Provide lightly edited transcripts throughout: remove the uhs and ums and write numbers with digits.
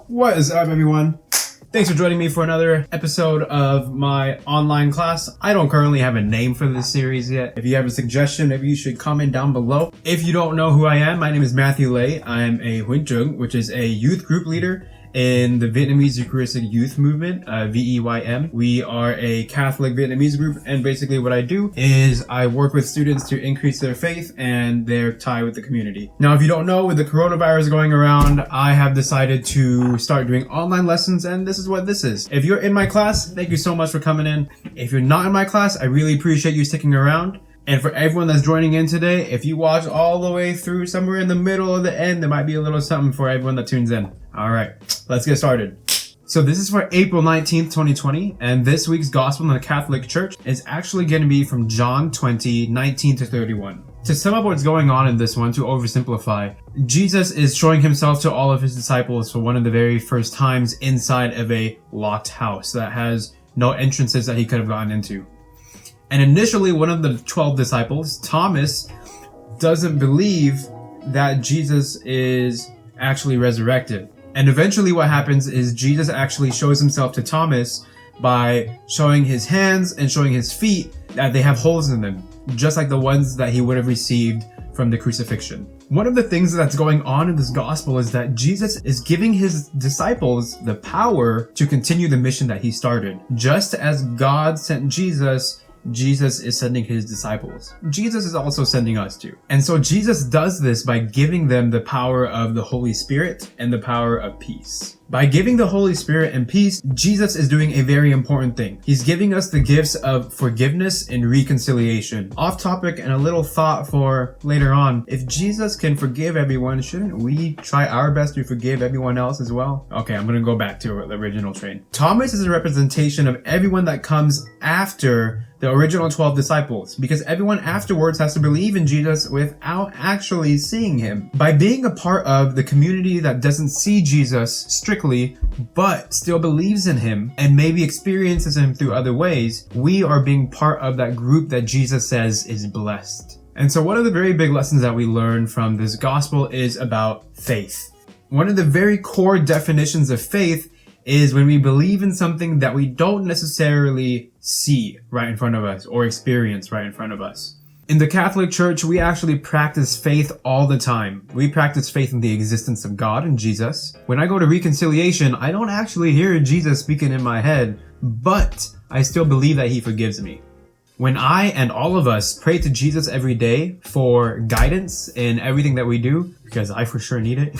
What is up, everyone? Thanks for joining me for another episode of my online class. I don't currently have a name for this series yet. If you have a suggestion, maybe you should comment down below. If you don't know who I am, my name is Matthew Lay. I am a Huỳnh Trung, which is a youth group leader in the Vietnamese Eucharistic Youth Movement, VEYM. We are a Catholic Vietnamese group, and basically what I do is I work with students to increase their faith and their tie with the community. Now, if you don't know, with the coronavirus going around, I have decided to start doing online lessons, and this is what this is. If you're in my class, thank you so much for coming in. If you're not in my class, I really appreciate you sticking around. And for everyone that's joining in today, if you watch all the way through, somewhere in the middle or the end, there might be a little something for everyone that tunes in. All right, let's get started. So this is for April 19th, 2020, and this week's Gospel in the Catholic Church is actually going to be from John 20, 19 to 31. To sum up what's going on in this one, to oversimplify, Jesus is showing himself to all of his disciples for one of the very first times inside of a locked house that has no entrances that he could have gotten into. And initially, one of the 12 disciples, Thomas, doesn't believe that Jesus is actually resurrected. And eventually what happens is Jesus actually shows himself to Thomas by showing his hands and showing his feet that they have holes in them, just like the ones that he would have received from the crucifixion. One of the things that's going on in this gospel is that Jesus is giving his disciples the power to continue the mission that he started. Just as God sent Jesus, Jesus is sending his disciples. Jesus is also sending us too. And so Jesus does this by giving them the power of the Holy Spirit and the power of peace. By giving the Holy Spirit and peace, Jesus is doing a very important thing. He's giving us the gifts of forgiveness and reconciliation. Off topic and a little thought for later on. If Jesus can forgive everyone, shouldn't we try our best to forgive everyone else as well? Okay, I'm gonna go back to the original train. Thomas is a representation of everyone that comes after the original 12 disciples, because everyone afterwards has to believe in Jesus without actually seeing him. By being a part of the community that doesn't see Jesus strictly, but still believes in him and maybe experiences him through other ways, we are being part of that group that Jesus says is blessed. And so one of the very big lessons that we learn from this gospel is about faith. One of the very core definitions of faith is when we believe in something that we don't necessarily see right in front of us or experience right in front of us. In the Catholic Church, we actually practice faith all the time. We practice faith in the existence of God and Jesus. When I go to reconciliation, I don't actually hear Jesus speaking in my head, but I still believe that he forgives me. When I and all of us pray to Jesus every day for guidance in everything that we do, because I for sure need it,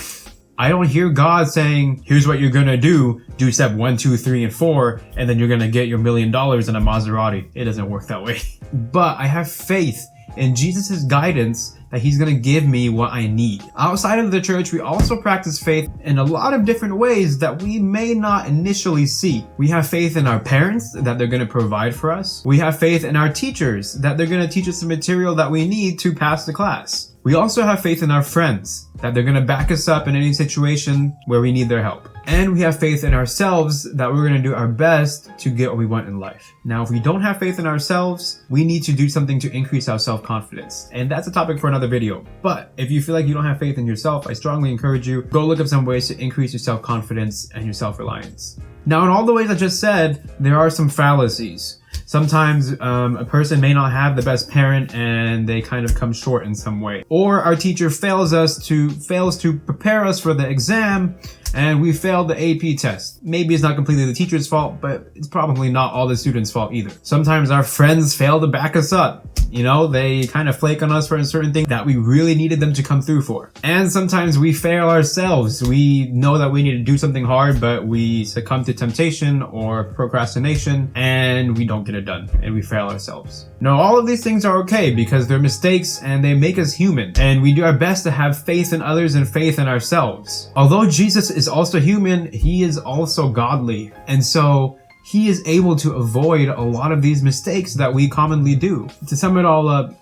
I don't hear God saying, here's what you're gonna do step 1, 2, 3, and 4, and then you're gonna get your $1 million in a Maserati. It doesn't work that way. But I have faith in Jesus' guidance that he's gonna give me what I need. Outside of the church, we also practice faith in a lot of different ways that we may not initially see. We have faith in our parents that they're gonna provide for us. We have faith in our teachers that they're gonna teach us the material that we need to pass the class. We also have faith in our friends that they're gonna back us up in any situation where we need their help. And we have faith in ourselves that we're gonna do our best to get what we want in life. Now, if we don't have faith in ourselves, we need to do something to increase our self-confidence. And that's a topic for another video. But if you feel like you don't have faith in yourself, I strongly encourage you, go look up some ways to increase your self-confidence and your self-reliance. Now, in all the ways I just said, there are some fallacies. Sometimes a person may not have the best parent and they kind of come short in some way. Or our teacher fails to prepare us for the exam and we failed the AP test. Maybe it's not completely the teacher's fault, but it's probably not all the students' fault either. Sometimes our friends fail to back us up. You know, they kind of flake on us for a certain thing that we really needed them to come through for. And sometimes we fail ourselves. We know that we need to do something hard, but we succumb to temptation or procrastination and we don't get it done and we fail ourselves. Now, all of these things are okay because they're mistakes and they make us human. And we do our best to have faith in others and faith in ourselves. Although Jesus is also human, he is also godly. And so he is able to avoid a lot of these mistakes that we commonly do. To sum it all up,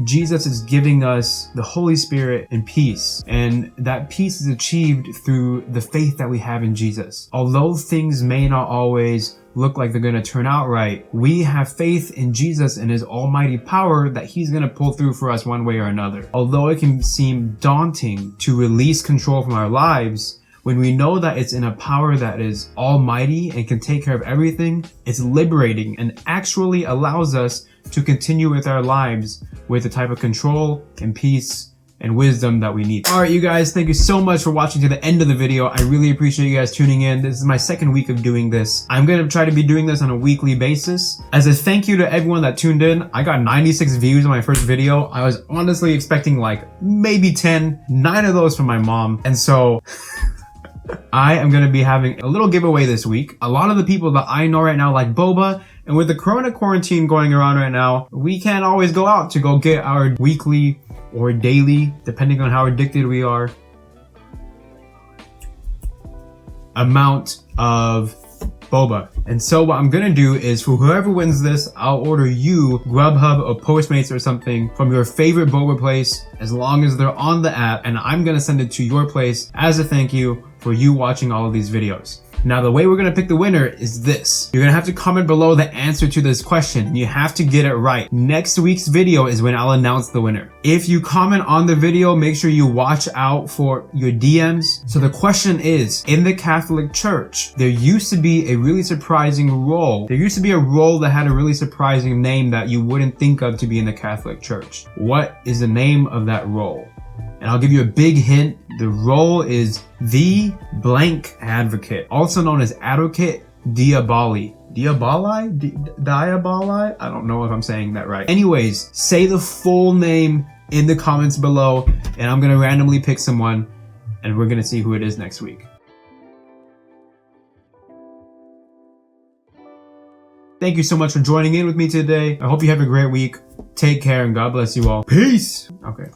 Jesus is giving us the Holy Spirit and peace, and that peace is achieved through the faith that we have in Jesus. Although things may not always look like they're going to turn out right, we have faith in Jesus and his almighty power that he's going to pull through for us one way or another. Although it can seem daunting to release control from our lives, when we know that it's in a power that is almighty and can take care of everything, it's liberating and actually allows us to continue with our lives with the type of control and peace and wisdom that we need. Alright, you guys, thank you so much for watching to the end of the video. I really appreciate you guys tuning in. This is my second week of doing this. I'm gonna try to be doing this on a weekly basis. As a thank you to everyone that tuned in, I got 96 views on my first video. I was honestly expecting like maybe 10, 9 of those from my mom. And so I am gonna be having a little giveaway this week. A lot of the people that I know right now like boba, and with the corona quarantine going around right now, we can't always go out to go get our weekly or daily, depending on how addicted we are, amount of boba. And so what I'm gonna do is for whoever wins this, I'll order you Grubhub or Postmates or something from your favorite boba place, as long as they're on the app, and I'm gonna send it to your place as a thank you for you watching all of these videos. Now, the way we're gonna pick the winner is this. You're gonna have to comment below the answer to this question, and you have to get it right. Next week's video is when I'll announce the winner. If you comment on the video, make sure you watch out for your DMs. So the question is, in the Catholic Church, there used to be a really surprising role. There used to be a role that had a really surprising name that you wouldn't think of to be in the Catholic Church. What is the name of that role? And I'll give you a big hint. The role is the blank advocate, also known as Advocate Diaboli. Diaboli? I don't know if I'm saying that right. Anyways, say the full name in the comments below, and I'm gonna randomly pick someone, and we're gonna see who it is next week. Thank you so much for joining in with me today. I hope you have a great week. Take care, and God bless you all. Peace! Okay.